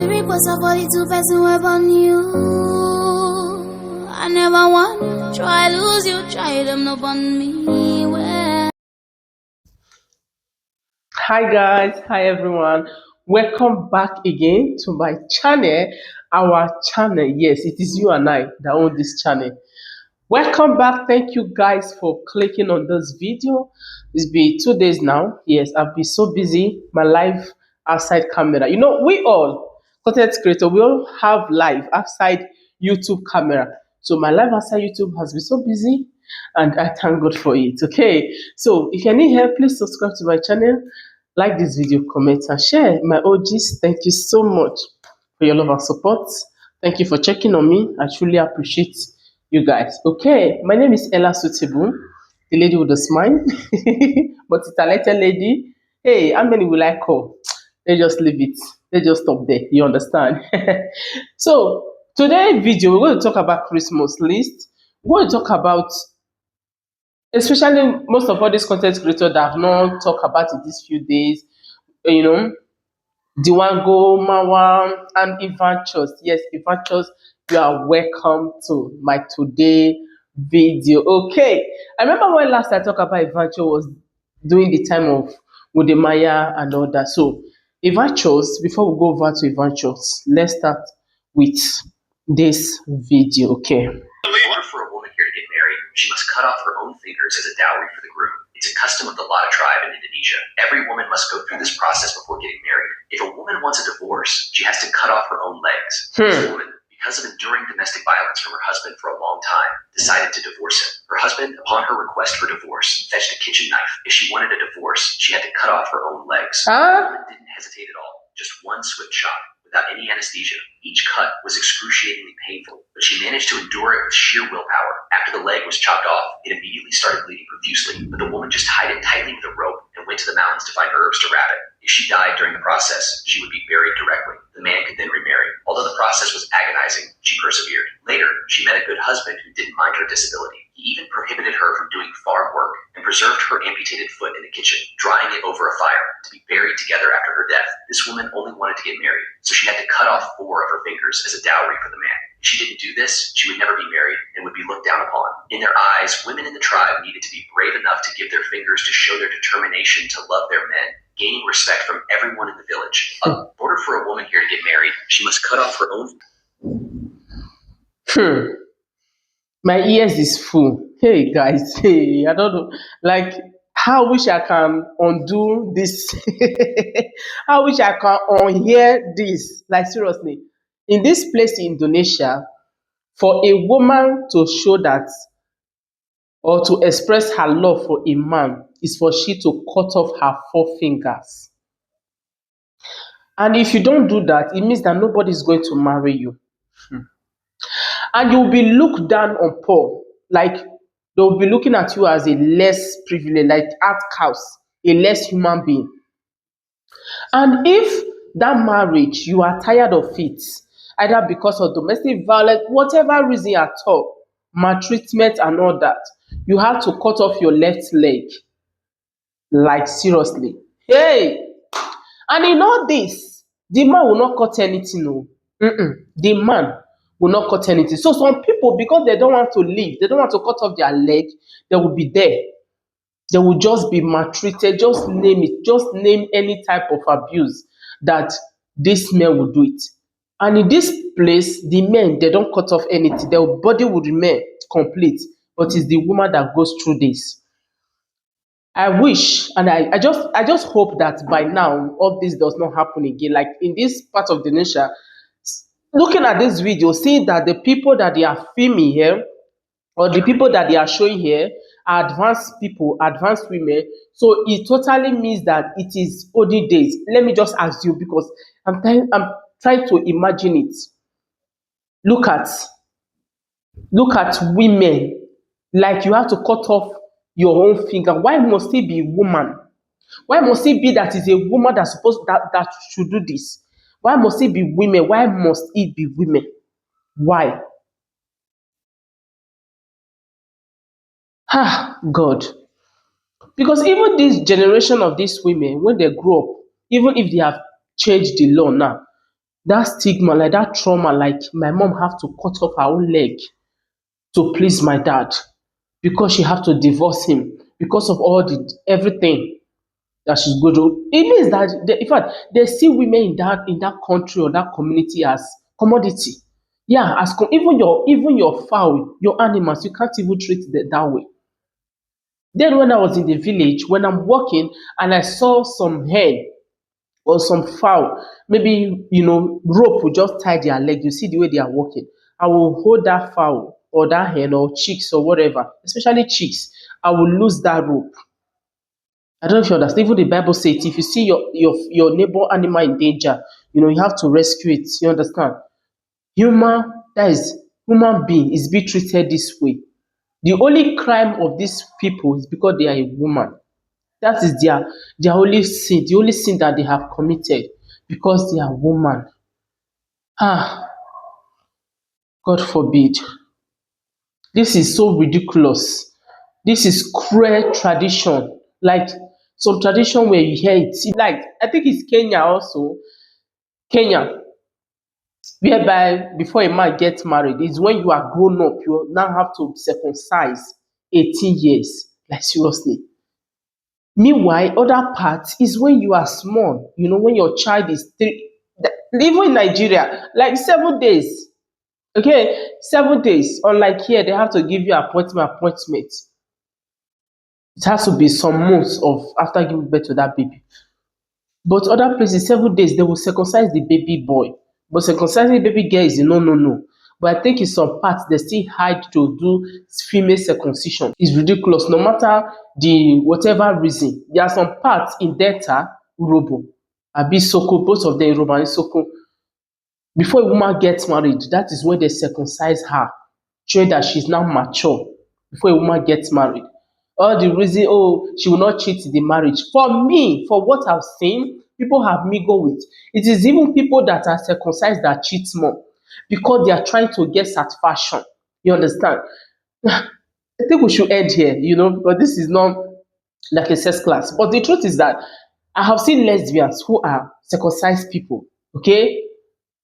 Request a 42 person web on you. I never want try lose you, try them up on me. Well. Hi guys, hi everyone. Welcome back again to my channel. Our channel, yes, it is you and I that own this channel. Welcome back. Thank you guys for clicking on this video. It's been 2 days now. Yes, I've been so busy. My life outside camera. You know, we all content creator, we all have life outside YouTube camera. So my life outside YouTube has been so busy, and I thank God for it. Okay, so if you need help, please subscribe to my channel, like this video, comment, and share. My OGs, thank you so much for your love and support. Thank you for checking on me. I truly appreciate you guys. Okay, my name is ellasuitable, the lady with the smile, but the talented lady. Hey, how many will I call? Let's just leave it. Let's just stop there. You understand? So today video we're going to talk about Christmas list. We're going to talk about, especially most of all these content creators that have not talked about it these few days. You know, Deemwango, Marwa, and Ivaintures. Yes, Ivaintures, you are welcome to my today video. Okay, I remember when last I talked about Ivainture was during the time of wodemaya and all that. So, Ivaintures, before we go over to Ivaintures, let's start with this video. Okay. In order for a woman here to get married, she must cut off her own fingers as a dowry for the groom. It's a custom of the Lada tribe in Indonesia. Every woman must go through this process before getting married. If a woman wants a divorce, she has to cut off her own legs. This woman, because of enduring domestic violence from her husband for a long time, decided to divorce him. Her husband, upon her request for divorce, fetched a kitchen knife. If she wanted a divorce, she had to cut off her own legs. The woman didn't hesitate at all. Just one swift shot, without any anesthesia. Each cut was excruciatingly painful, but she managed to endure it with sheer willpower. After the leg was chopped off, it immediately started bleeding profusely, but the woman just tied it tightly with a rope and went to the mountains to find herbs to wrap it. If she died during the process, she would be buried directly. The man could then remarry. Although the process was agonizing, she persevered. Later, she met a good husband who didn't mind her disability. He even prohibited her from doing farm work and preserved her amputated foot in the kitchen, drying it over a fire to be buried together after her death. This woman only wanted to get married, so she had to cut off 4 of her fingers as a dowry for the man. If she didn't do this, she would never be married and would be looked down upon. In their eyes, women in the tribe needed to be brave enough to give their fingers to show their determination to love their men, gaining respect from everyone in the village. In order for a woman here to get married, she must cut off her own. My ears is full. Hey guys, hey, I don't know. Like, how wish I can undo this. How wish I can unhear this. Like, seriously. In this place in Indonesia, for a woman to show that or to express her love for a man is for she to cut off her 4 fingers. And if you don't do that, it means that nobody is going to marry you. And you'll be looked down upon. Like, they'll be looking at you as a less privileged, like outcast, a less human being. And if that marriage, you are tired of it, either because of domestic violence, whatever reason at all, maltreatment and all that, you have to cut off your left leg. Like, seriously. Hey! And in all this, the man will not cut anything. No. The man will not cut anything. So some people, because they don't want to leave, they don't want to cut off their leg, they will be there. They will just be maltreated. Just name it. Just name any type of abuse that this man will do it. And in this place, the men, they don't cut off anything. Their body will remain complete. But it's the woman that goes through this. I wish, and I just hope that by now all this does not happen again. Like in this part of the nation, looking at this video, see that the people that they are filming here, or the people that they are showing here, are advanced people, advanced women. So it totally means that it is olden days. Let me just ask you, because I'm trying to imagine it. Look at women, like you have to cut off your own finger. Why must it be woman? Why must it be that it's a woman that's supposed that should do this? Why must it be women? Why must it be women? Why? God. Because even this generation of these women, when they grow up, even if they have changed the law now, That stigma, like that trauma, like my mom have to cut off her own leg to please my dad because she have to divorce him because of all the everything that she's going through. It means that in fact they see women in that country or that community as commodity. Yeah, as even your fowl, your animals, you can't even treat them that way. Then when I was in the village, when I'm walking and I saw some hen or some fowl, maybe rope will just tie their leg. You see the way they are walking. I will hold that fowl or that hen or chicks or whatever, especially chicks. I will lose that rope. I don't know if you understand. Even the Bible says if you see your neighbor animal in danger, you have to rescue it. You understand? Human, that is human being is being treated this way. The only crime of these people is because they are a woman. That is their only sin, the only sin that they have committed because they are woman. Ah, God forbid. This is so ridiculous. This is cruel tradition. Like some tradition where you hear it. Like I think it's Kenya also. Kenya, whereby before a man gets married, is when you are grown up, you now have to circumcise 18 years. Like seriously. Meanwhile, other parts is when you are small, when your child is three, even in Nigeria, like 7 days. Okay, 7 days. Unlike here, they have to give you appointment. It has to be some months of after giving birth to that baby. But other places, 7 days, they will circumcise the baby boy. But circumcising the baby girl is a no, no, no. But I think in some parts, they still hide to do female circumcision. It's ridiculous. No matter the whatever reason, there are some parts in Delta, Urobo, Abi Soko, both of them, Yoruba and Soko. Before a woman gets married, that is when they circumcise her, showing that she's now mature before a woman gets married. All the reason, oh, she will not cheat in the marriage. For me, for what I've seen, people have me go with. It is even people that are circumcised that cheat more because they are trying to get satisfaction. You understand? I think we should end here, because this is not like a sex class. But the truth is that I have seen lesbians who are circumcised people. Okay,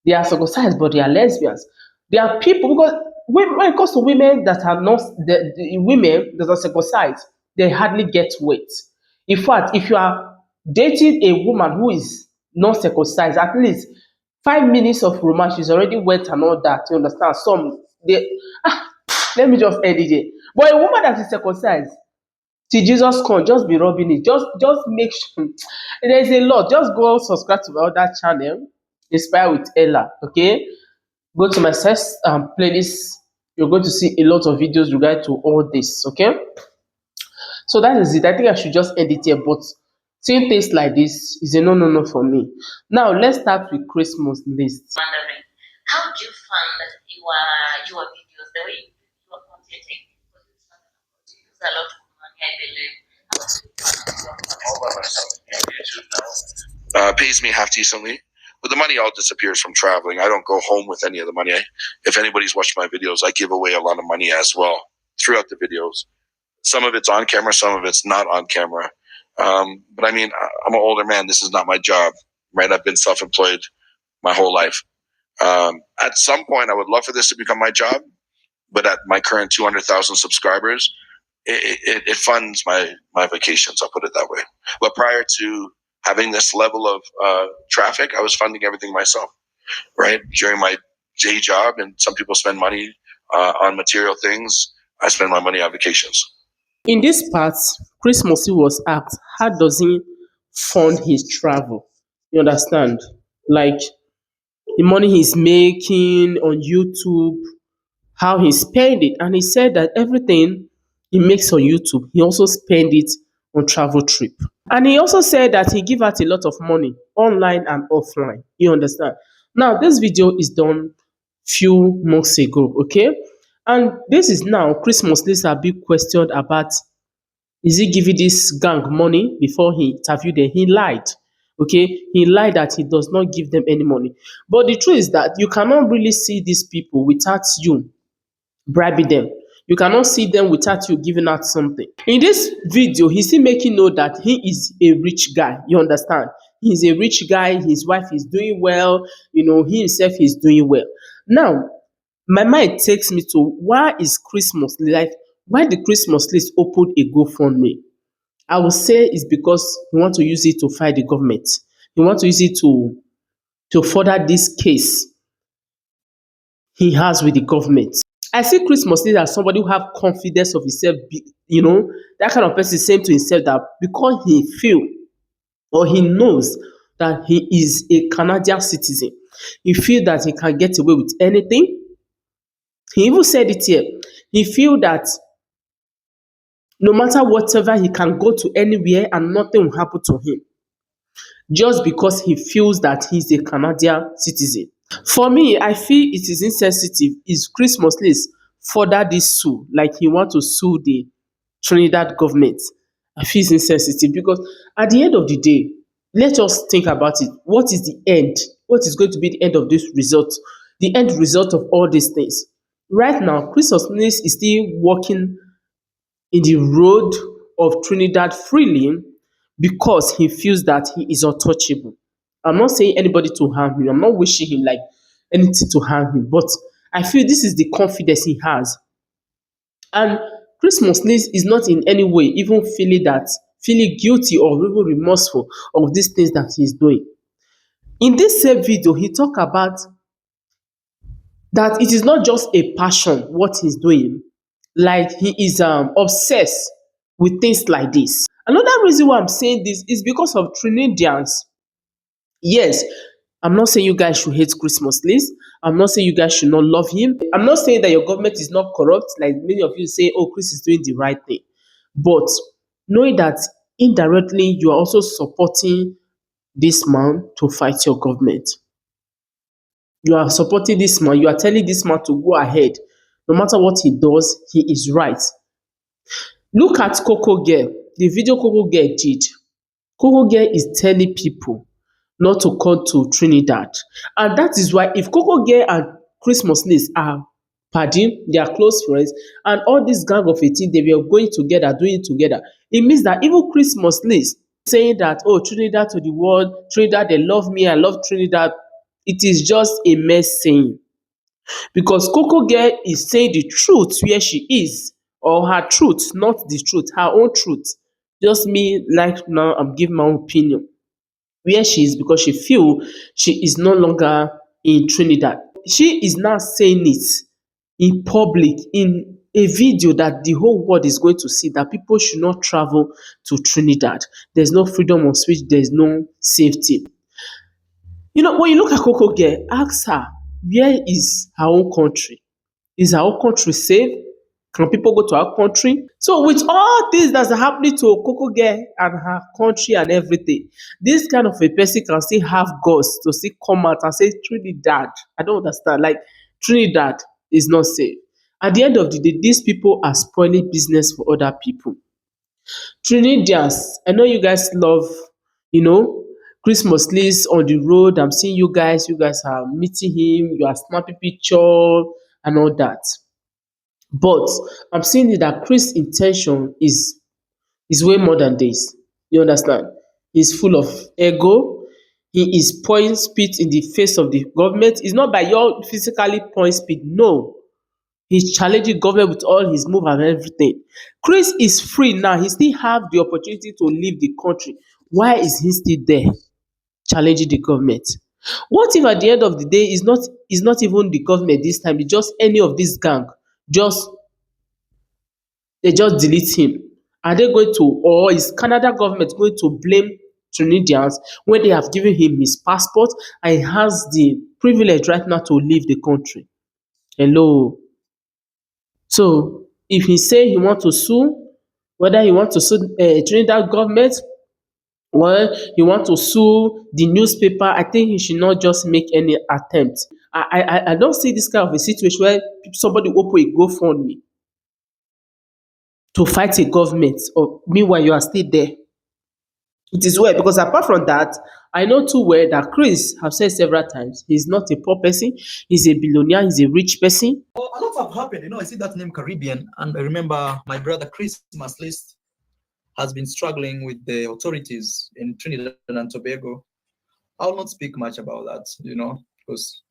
they are circumcised, but they are lesbians. There are people because when it comes to women that are not the women that are circumcised, they hardly get weight. In fact, if you are dating a woman who is not circumcised, at least 5 minutes of romance, she's already wet and all that. You understand? Some they let me just end it here. But a woman that is circumcised, till Jesus come, just be rubbing it. Just make sure there's a lot. Just go subscribe to my other channel, Inspire with Ella. Okay, go to my search playlist. You're going to see a lot of videos regarding to all this. Okay, so that is it. I think I should just end it here. But seeing things like this is a no no no for me. Now let's start with Christmas list. Wondering, how do you fund your videos the way you are contenting? Because you use a lot of money, I believe. How do you fund all by myself on YouTube now? Pays me half decently. But the money all disappears from traveling. I don't go home with any of the money. If anybody's watched my videos, I give away a lot of money as well throughout the videos. Some of it's on camera, some of it's not on camera. But I mean, I'm an older man. This is not my job, right? I've been self-employed my whole life. At some point, I would love for this to become my job. But at my current 200,000 subscribers, it funds my vacations. I'll put it that way. But prior to having this level of traffic, I was funding everything myself, right? During my day job, and some people spend money on material things. I spend my money on vacations. In this part, Christmas was asked, how does he fund his travel? You understand? Like the money he's making on YouTube, how he spend it. And he said that everything he makes on YouTube, he also spend it on travel trip. And he also said that he give out a lot of money online and offline. You understand? Now, this video is done few months ago, okay? And this is now Chrismustlist are being questioned about, is he giving this gang money? Before he interviewed them, he lied. Okay, he lied that he does not give them any money. But the truth is that you cannot really see these people without you bribing them. You cannot see them without you giving out something. In this video, he's still making know that he is a rich guy. You understand? He's a rich guy, his wife is doing well, he himself is doing well. Now, my mind takes me to why is Christmas like why the Christmas list opened a GoFundMe? I would say it's because he want to use it to fight the government. He want to use it to further this case he has with the government. I see Christmas list as somebody who have confidence of himself, that kind of person saying to himself that because he feel or he knows that he is a Canadian citizen, he feel that he can get away with anything. He even said it here. He feel that no matter whatever, he can go to anywhere and nothing will happen to him just because he feels that he's a Canadian citizen. For me, I feel it is insensitive. Is Christmas list further this sue, like he want to sue the Trinidad government? I feel it's insensitive because at the end of the day, let us think about it. What is the end? What is going to be the end of this result? The end result of all these things. Right now, Christmas list is still working in the road of Trinidad freely because he feels that he is untouchable. I'm not saying anybody to harm him. I'm not wishing him like anything to harm him, but I feel this is the confidence he has. And Christmas list is not in any way even feeling guilty or even remorseful of these things that he's doing. In this same video, he talked about that it is not just a passion what he's doing, like he is obsessed with things like this. Another reason why I'm saying this is because of Trinidadians. Yes, I'm not saying you guys should hate Christmas list. I'm not saying you guys should not love him. I'm not saying that your government is not corrupt, like many of you say, oh, Chris is doing the right thing. But knowing that indirectly you are also supporting this man to fight your government. You are supporting this man. You are telling this man to go ahead. No matter what he does, he is right. Look at Cocogirl, the video Cocogirl did. Cocogirl is telling people not to come to Trinidad. And that is why if Cocogirl and Christmas list are pardon, they are close friends, and all this gang of 18, they were going together, doing it together, it means that even Christmas list saying that, oh, Trinidad to the world, Trinidad, they love me, I love Trinidad, it is just a mess saying. Because Cocogirl is saying the truth where she is, or her truth, not the truth, her own truth. Just me, like now, I'm giving my own opinion. Where she is because she feel she is no longer in Trinidad. She is now saying it in public, in a video that the whole world is going to see, that people should not travel to Trinidad. There's no freedom of speech, there's no safety. When you look at Cocogirl, ask her, where is her own country? Is her own country safe? Can people go to our country? So with all this that's happening to Cocogirl and her country and everything, this kind of a person can still have guts to still come out and say Trinidad. I don't understand. Like Trinidad is not safe. At the end of the day, these people are spoiling business for other people. Trinidadians, I know you guys love, Christmas list on the road. I'm seeing you guys are meeting him, you are snapping picture and all that. But I'm seeing that Chris' intention is way more than this. You understand? He's full of ego. He is pouring spit in the face of the government. It's not by your physically pouring spit. No. He's challenging government with all his move and everything. Chris is free now. He still have the opportunity to leave the country. Why is he still there challenging the government? What if at the end of the day it's not even the government this time, it's just any of this gang? They just delete him. Are they going to, or is Canada government going to blame Trinidadians when they have given him his passport and he has the privilege right now to leave the country? Hello. So if he say he want to sue, whether he want to sue Trinidad government or he want to sue the newspaper, I think he should not just make any attempt. I don't see this kind of a situation where somebody open a GoFundMe to fight a government, or meanwhile you are still there. It is well, because apart from that, I know too well that Chris have said several times he's not a poor person, he's a billionaire, he's a rich person. Well, a lot have happened. I see that name Caribbean, and I remember my brother Chrismustlist has been struggling with the authorities in Trinidad and Tobago. I will not speak much about that, because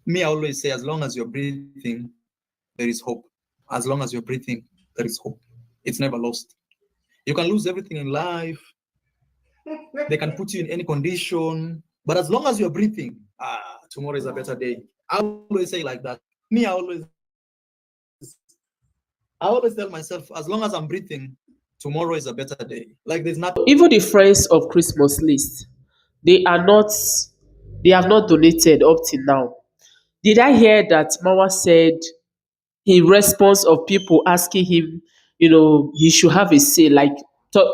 me, I always say, as long as you're breathing, there is hope. As long as you're breathing, there is hope. It's never lost. You can lose everything in life. They can put you in any condition. But as long as you're breathing, tomorrow is a better day. I always say like that. Me, I always tell myself, as long as I'm breathing, tomorrow is a better day. Like there's nothing. Even the friends of Chrismustlist, they have not donated up till now. Did I hear that Marwa said in response of people asking him, he should have a say, like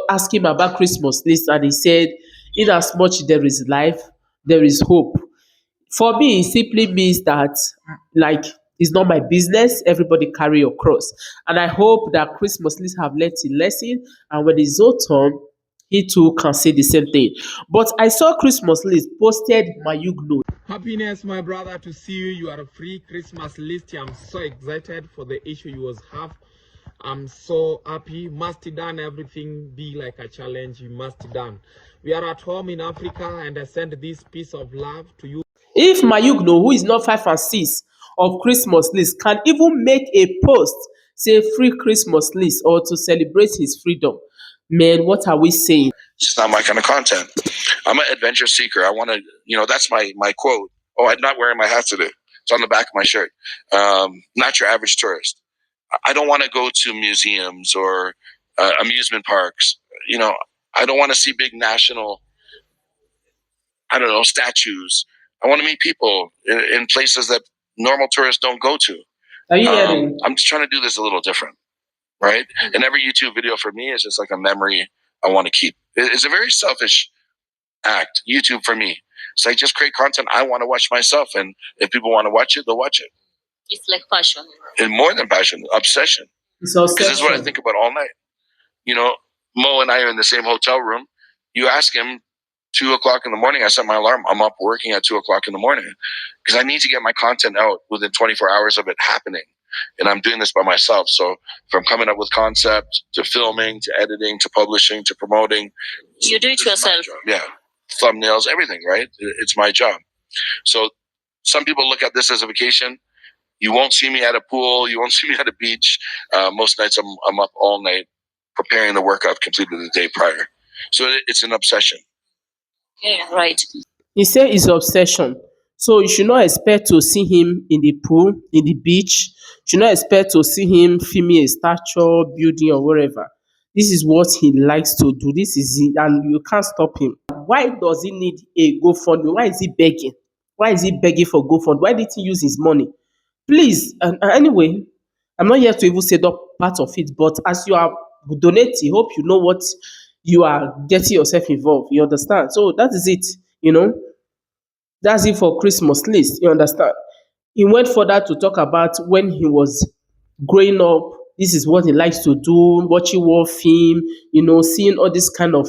ask him about Chrismustlist, and he said, in as much there is life, there is hope. For me, it simply means that, like, it's not my business. Everybody carry your cross. And I hope that Chrismustlist have learned a lesson, and when it's your turn, he too can say the same thing. But I saw Chrismustlist posted iammayuguno. Happiness, my brother, to see you. You are a free Chrismustlist. I'm so excited for the issue you was have. I'm so happy. Must done everything be like a challenge. You must done. We are at home in Africa, and I send this piece of love to you. If iammayuguno, who is not 5 and 6 of Chrismustlist, can even make a post say free Chrismustlist or to celebrate his freedom, man, what are we saying? It's not my kind of content. I'm an adventure seeker. I want to, that's my quote. Oh, I'm not wearing my hat today. It's on the back of my shirt. Not your average tourist. I don't want to go to museums or amusement parks. I don't want to see big national, statues. I want to meet people in places that normal tourists don't go to. Are you hearing? I'm just trying to do this a little different, right? And every YouTube video for me is just like a memory I want to keep. It's a very selfish act, YouTube for me. So I just create content I want to watch myself. And if people want to watch it, they'll watch it. It's like passion. And more than passion, obsession. Because this is what I think about all night. Mo and I are in the same hotel room. You ask him, 2 o'clock in the morning, I set my alarm. I'm up working at 2 o'clock in the morning because I need to get my content out within 24 hours of it happening. And I'm doing this by myself. So from coming up with concept to filming to editing to publishing to promoting. You do it yourself. Yeah. Thumbnails, everything, right? It's my job. So some people look at this as a vacation. You won't see me at a pool. You won't see me at a beach. Most nights I'm up all night preparing the work I've completed the day prior. So it's an obsession. Yeah, right. He said it's obsession. So you should not expect to see him in the pool, in the beach. You should not expect to see him filming a statue, building, or wherever. This is what he likes to do. This is it, and you can't stop him. Why does he need a GoFundMe? Why is he begging? Why is he begging for GoFundMe? Why did he use his money? Please, and anyway, I'm not here to even say that part of it, but as you are donating, hope you know what you are getting yourself involved. You understand? So that is it, That's it for Chrismustlist. You understand? He went further to talk about when he was growing up. This is what he likes to do, watching war film, seeing all this kind of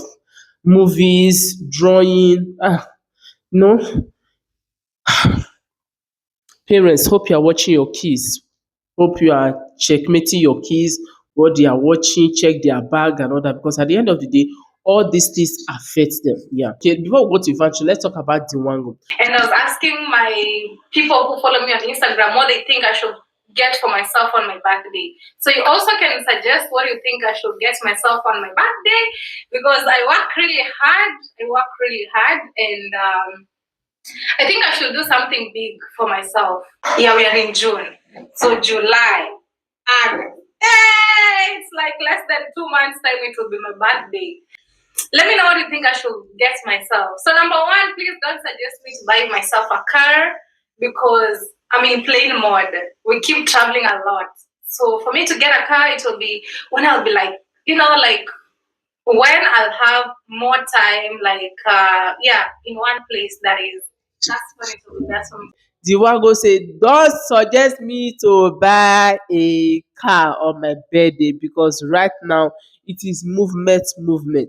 movies, drawing. You know, Parents, hope you are watching your kids. Hope you are checkmating your kids, what they are watching, check their bag and all that. Because at the end of the day, all these things affect them. Yeah. Okay, before we go to Ivaintures, let's talk about Deemwango. And I was asking my people who follow me on Instagram what they think I should get for myself on my birthday. So you also can suggest what you think I should get myself on my birthday, because I work really hard. And I think I should do something big for myself. Yeah, we are in June. So July, August. Hey, it's like less than 2 months time it will be my birthday. Let me know what you think I should get myself. So number one, please don't suggest me to buy myself a car, because I'm in plane mode. We keep traveling a lot. So for me to get a car, it will be when I'll be like, when I'll have more time, in one place. That's when it will be. That's when. Deemwango said, don't suggest me to buy a car on my birthday, because right now it is movement.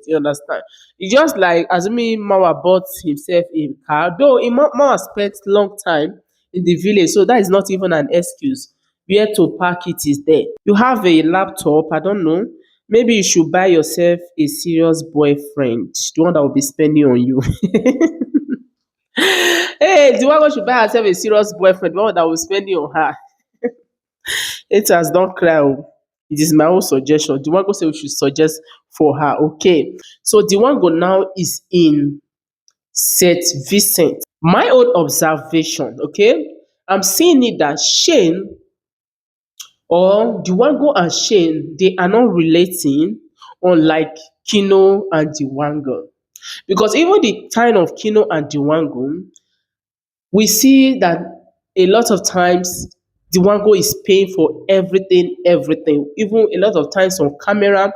You understand? It's just like assuming Marwa bought himself a car, though Marwa spent long time in the village, so that is not even an excuse. Where to park it is there. You have a laptop, I don't know, maybe you should buy yourself a serious boyfriend, the one that will be spending on you. Hey, the one should buy herself a serious boyfriend, the one that will be spending on her. Haters don't cry. Oh. It is my own suggestion. The one go say we should suggest for her. Okay. So the one go now is in St. Vincent. My own observation, okay, I'm seeing it that Shane or Deemwango and Shane, they are not relating unlike Kino and Deemwango. Because even the time of Kino and Deemwango, we see that a lot of times Deemwango is paying for everything, everything. Even a lot of times on camera,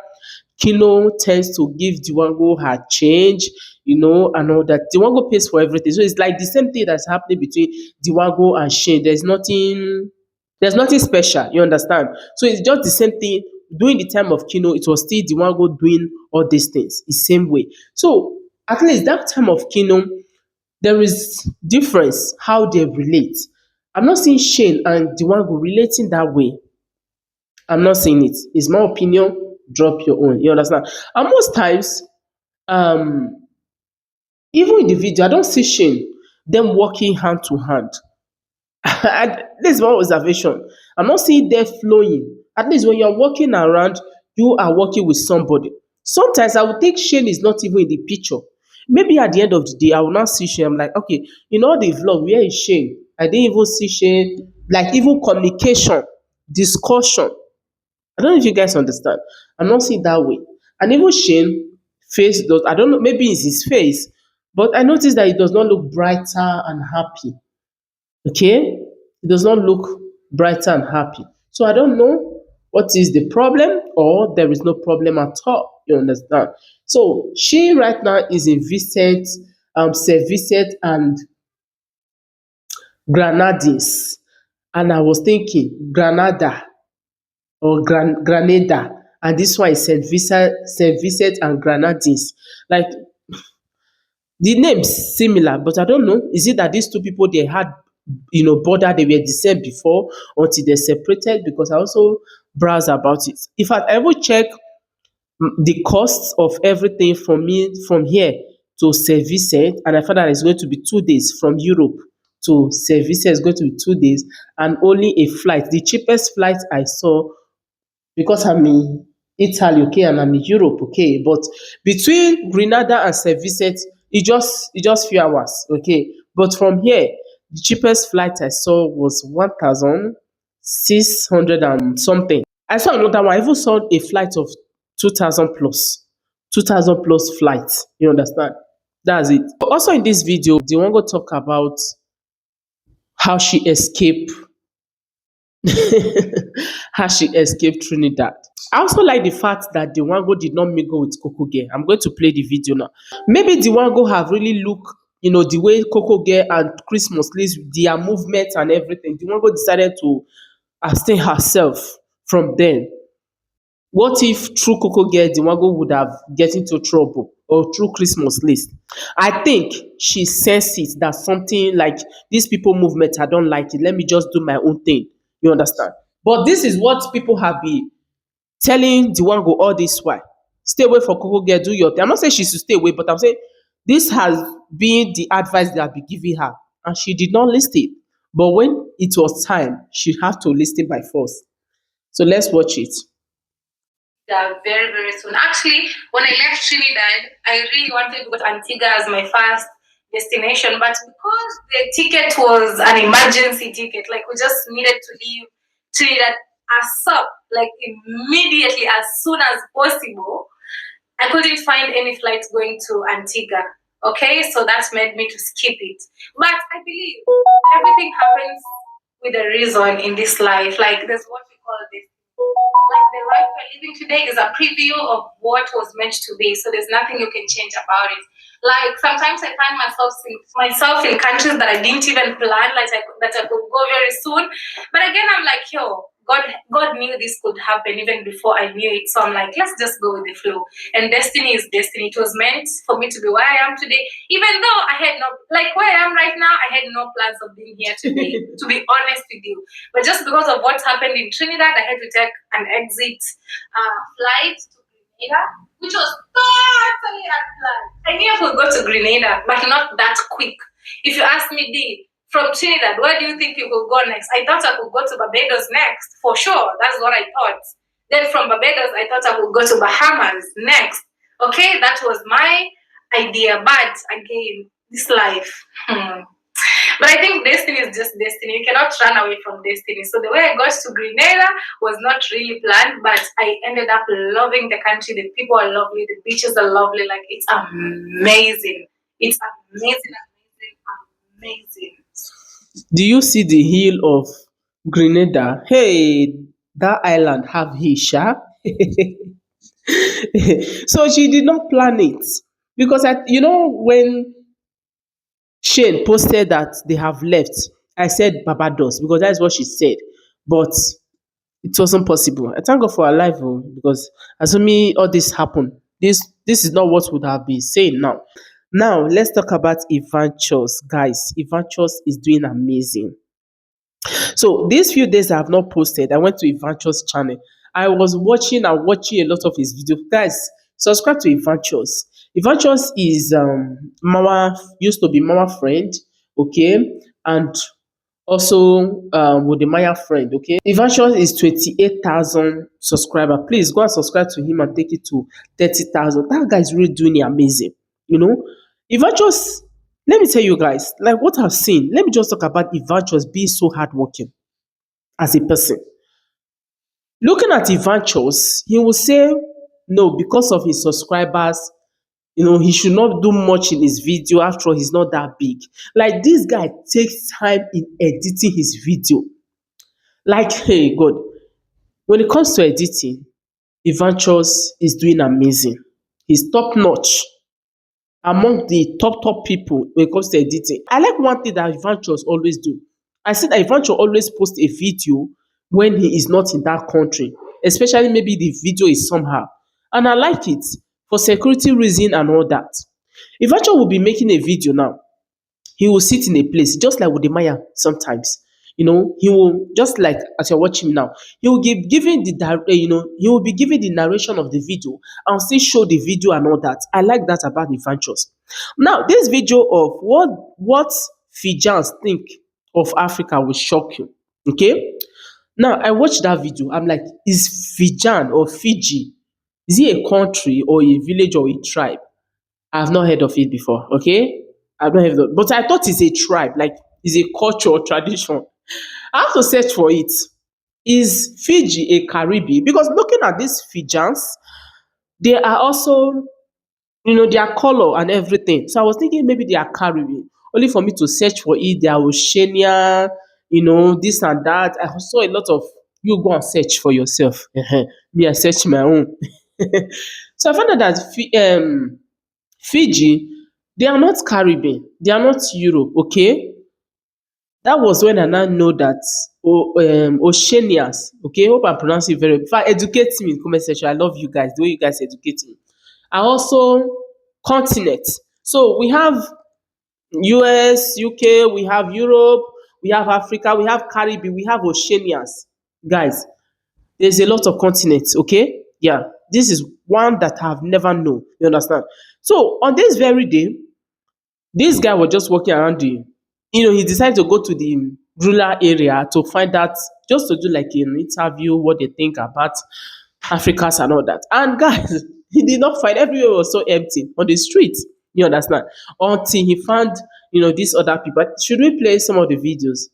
Kino tends to give Deemwango her change, and all that. Deemwango pays for everything. So it's like the same thing that's happening between Deemwango and Shane. There's nothing special, you understand? So it's just the same thing. During the time of Kino, it was still Deemwango doing all these things the same way. So at least that time of Kino, there is difference how they relate. I'm not seeing Shane and Deemwango relating that way. I'm not saying it. It's my opinion. Drop your own. You understand? And most times, um, even in the video, I don't see Shane them walking hand to hand. And this is one observation. I'm not seeing them flowing. At least when you're walking around, you are working with somebody. Sometimes I would think Shane is not even in the picture. Maybe at the end of the day, I will not see Shane. I'm like, okay, in all the vlog, where is Shane? I didn't even see Shane. Like even communication, discussion. I don't know if you guys understand. I'm not seeing that way. And even Shane face does, I don't know, maybe it's his face, but I noticed that it does not look brighter and happy. Okay? It does not look brighter and happy. So I don't know what is the problem or there is no problem at all. You understand? So she right now is in Vincent, St. Vincent and Grenadines. And I was thinking Granada or Granada. And this one is St. Vincent and Grenadines. Like the names similar, but I don't know. Is it that these two people they had, border, they were the same before until they separated? Because I also browse about it. If I ever check the costs of everything from here to St. Vincent, and I found that it's going to be 2 days from Europe to St. Vincent is going to be 2 days, and only a flight. The cheapest flight I saw because I'm in Italy, okay, and I'm in Europe, okay. But between Grenada and St. Vincent, it just few hours, okay. But from here, the cheapest flight I saw was 1,600 and something. I saw another one. I even saw a flight of 2,000 plus, 2,000 plus flights. You understand? That's it. Also in this video, they want to talk about how she escaped how she escaped Trinidad. I also like the fact that Deemwango did not mingle with Cocogirl. I'm going to play the video now. Maybe Deemwango have really looked, the way Cocogirl and Chrismustlist, their movements and everything. Deemwango decided to abstain herself from them. What if through Cocogirl, Deemwango would have get into trouble or through Chrismustlist? I think she senses that something like these people movement, I don't like it. Let me just do my own thing. You understand? But this is what people have been telling Deemwango all this while. Stay away from Cocogirl, do your thing. I'm not saying she should stay away, but I'm saying this has been the advice that I've been giving her. And she did not listen. But when it was time, she had to listen by force. So let's watch it. Very, very soon. Actually, when I left Trinidad, I really wanted to go to Antigua as my first destination, but because the ticket was an emergency ticket, like we just needed to leave Trinidad ASAP, like immediately, as soon as possible, I couldn't find any flights going to Antigua. Okay, so that's made me to skip it. But I believe everything happens with a reason in this life. Like there's what we call this. Like the life we're living today is a preview of what was meant to be. So there's nothing you can change about it. Like sometimes I find myself in countries that I didn't even plan, like that I could go very soon. But again, I'm like, God knew this could happen even before I knew it. So I'm like, let's just go with the flow. And destiny is destiny. It was meant for me to be where I am today, even though I had where I am right now, I had no plans of being here today, to be honest with you. But just because of what happened in Trinidad, I had to take an exit flight to Grenada, which was totally unplanned. I knew I could go to Grenada, but not that quick. If you ask me, D, from Trinidad, where do you think you could go next? I thought I could go to Barbados next, for sure. That's what I thought. Then from Barbados, I thought I could go to Bahamas next. Okay, that was my idea. But again, this life. But I think destiny is just destiny. You cannot run away from destiny. So the way I got to Grenada was not really planned, but I ended up loving the country. The people are lovely. The beaches are lovely. Like, it's amazing. It's amazing, amazing, amazing. Do you see the hill of Grenada? Hey, that island have Hisha. So she did not plan it because when Shane posted that they have left, I said Barbados because that's what she said, but it wasn't possible. I thank God for her life because assuming all this happened, this is not what would have been saying now. Now let's talk about Ivaintures, guys. Ivaintures is doing amazing. So these few days I have not posted. I went to Ivaintures channel. I was watching and watching a lot of his videos. Guys, subscribe to Ivaintures. Ivaintures is Mama used to be Mama friend, okay, and also wodemaya friend, okay. Ivaintures is 28,000 subscriber. Please go and subscribe to him and take it to 30,000. That guy is really doing amazing, you know. Ivaintures, let me tell you guys, like what I've seen, let me just talk about Ivaintures being so hardworking as a person. Looking at Ivaintures, he will say, no, because of his subscribers, he should not do much in his video. After all, he's not that big. Like, this guy takes time in editing his video. Like, hey, God, when it comes to editing, Ivaintures is doing amazing. He's top notch among the top people when it comes to editing. I like one thing that Ivaintures always do. I see that Ivaintures always post a video when he is not in that country, especially maybe the video is somehow. And I like it for security reason and all that. Ivaintures will be making a video now. He will sit in a place just like wodemaya sometimes. He will just like as you're watching now. He will he will be giving the narration of the video and still show the video and all that. I like that about Ivaintures. Now, this video of what Fijians think of Africa will shock you. Okay. Now I watched that video. I'm like, is Fijian or Fiji? Is it a country or a village or a tribe? I've not heard of it before, okay? I've not heard of it. But I thought it's a tribe, like it's a culture or tradition. I have to search for it. Is Fiji a Caribbean? Because looking at these Fijians, they are also, their color and everything. So I was thinking maybe they are Caribbean. Only for me to search for it, they are Oceania, this and that. I saw a lot of, you go and search for yourself. Me, I search my own. So I found out that Fiji, they are not Caribbean, they are not Europe, okay? That was when I now know that Oceanias, okay, hope I pronounce it very well. In fact, educate me in comment section. I love you guys, the way you guys educate me. And also continent. So we have US, UK, we have Europe, we have Africa, we have Caribbean, we have Oceanias. Guys, there's a lot of continents, okay? Yeah, this is one that I've never known. You understand? So on this very day, this guy was just walking around he decided to go to the rural area to find out, just to do like an interview, what they think about Africans and all that. And guys, he did not find, everywhere was so empty on the street. You understand? Until he found, these other people. Should we play some of the videos?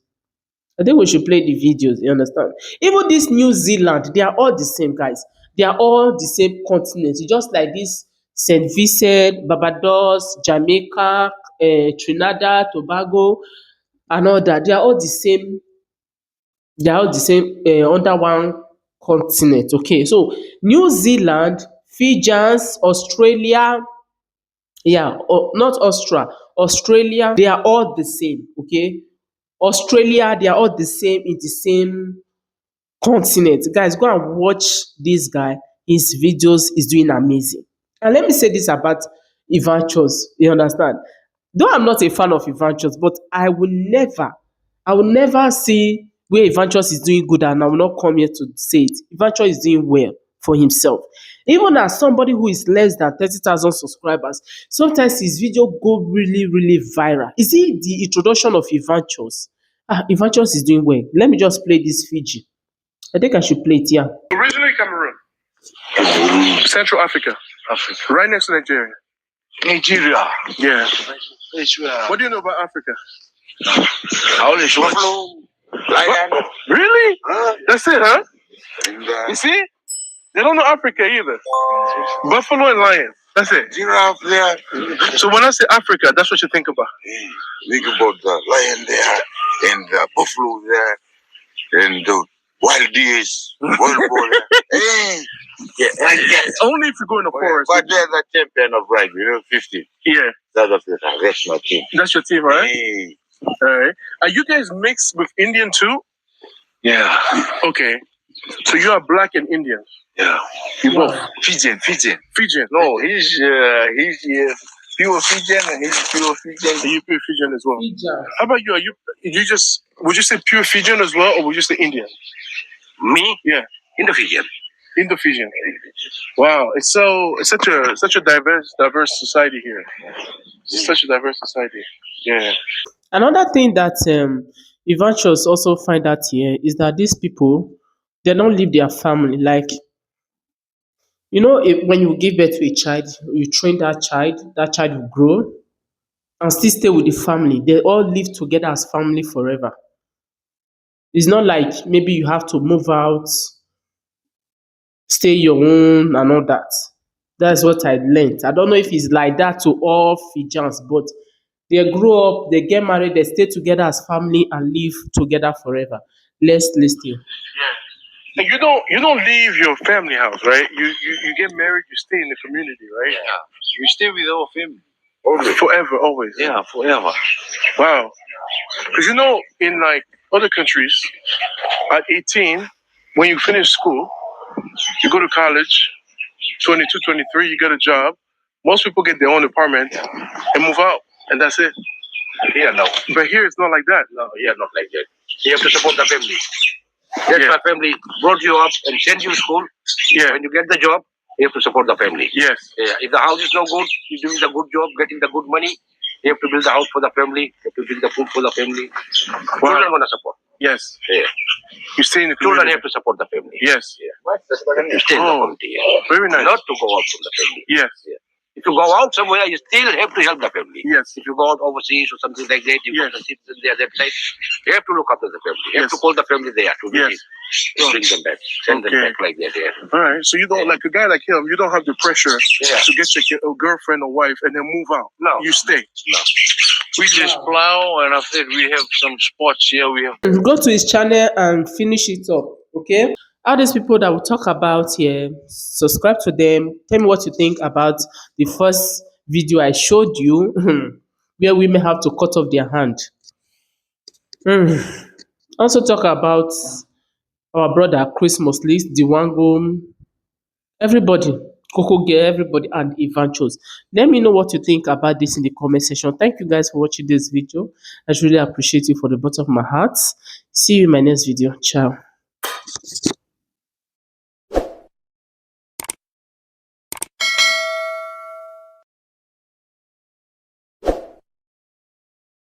I think we should play the videos, you understand? Even this New Zealand, they are all the same, guys. They are all the same continent. It's just like this St. Vincent, Barbados, Jamaica, Trinidad, Tobago, and all that. They are all the same. They are all the same under one continent. Okay, so New Zealand, Fijians, Australia, yeah, not Austria, Australia, they are all the same. Okay, Australia, they are all the same in the same continent. Guys, go and watch this guy. His videos is doing amazing. And let me say this about Ivaintures. You understand? Though I'm not a fan of Ivaintures, but I will never see where Ivaintures is doing good and I will not come here to say it. Ivaintures is doing well for himself. Even as somebody who is less than 30,000 subscribers, sometimes his video go really, really viral. Is it the introduction of Ivaintures? Ivaintures is doing well. Let me just play this Fiji. I think I should play it here. Originally Cameroon. Central Africa. Right next to Nigeria. Nigeria. Yeah. What do you know about Africa? Only buffalo, lion. Really? That's it, huh? You see? They don't know Africa either. Buffalo and lion. That's it. Giraffe there. So when I say Africa, that's what you think about. Think about the lion there, and the buffalo there, and the wild deers, wild boar there. Only if you go in the forest. But they're the champion of rugby, 50. Yeah. South Africa, that's my team. That's your team, right? All right. Are you guys mixed with Indian too? Yeah. Okay. So you are black and Indian. Yeah. You both. Fijian. Fijian. No, he's pure Fijian, and he's pure Fijian. So you pure Fijian as well. Fijian. How about you? Are you just would you say pure Fijian as well, or would you say Indian? Me? Yeah. Indo-Fijian. Indo-Fijian. Wow, it's such a diverse society here. It's such a diverse society. Yeah. Another thing that Ivaintures also find out here is that these people, they don't leave their family. Like, when you give birth to a child, you train that child will grow and still stay with the family. They all live together as family forever. It's not like maybe you have to move out, stay your own and all that. That's what I learned. I don't know if it's like that to all Fijians, but they grow up, they get married, they stay together as family and live together forever. Let's listen. And you don't leave your family house, right? You get married, you stay in the community, right? Yeah. We stay with our family. Forever, always. Yeah, forever. Wow. Because in like other countries, at 18, when you finish school, you go to college, 22, 23, you get a job. Most people get their own apartment and move out, and that's it. Here, no. But here it's not like that. No, here, not like that. You have to support the family. That's why family brought you up and sent you to school. Yeah. When you get the job, you have to support the family. Yes. Yeah. If the house is no good, you're doing the good job, getting the good money, you have to build the house for the family, you have to build the food for the family. Children are going to support. Yes. Yeah. You stay in the Children community. have to support the family. Yes. Yeah. You stay in the community. Yeah. Very nice. Not to go out from the family. Yes. Yeah. If you go out somewhere, you still have to help the family. Yes. If you go out overseas or something like that, you got the citizens there, that side, you have to look after the family. You have to call the family there to visit, to bring them back, send them back like that. Yeah. All right. So you don't, like a guy like him, you don't have the pressure to get your girlfriend or wife and then move out. No. You stay. No. We just plow, and after we have some spots here, we have. Go to his channel and finish it up, okay? All these people that we talk about here, subscribe to them. Tell me what you think about the first video I showed you, where women have to cut off their hand. Also talk about our brother Chrismustlist, Deemwango, everybody, Cocogirl, everybody, and Ivaintures. Let me know what you think about this in the comment section. Thank you guys for watching this video. I really appreciate you from the bottom of my heart. See you in my next video. Ciao.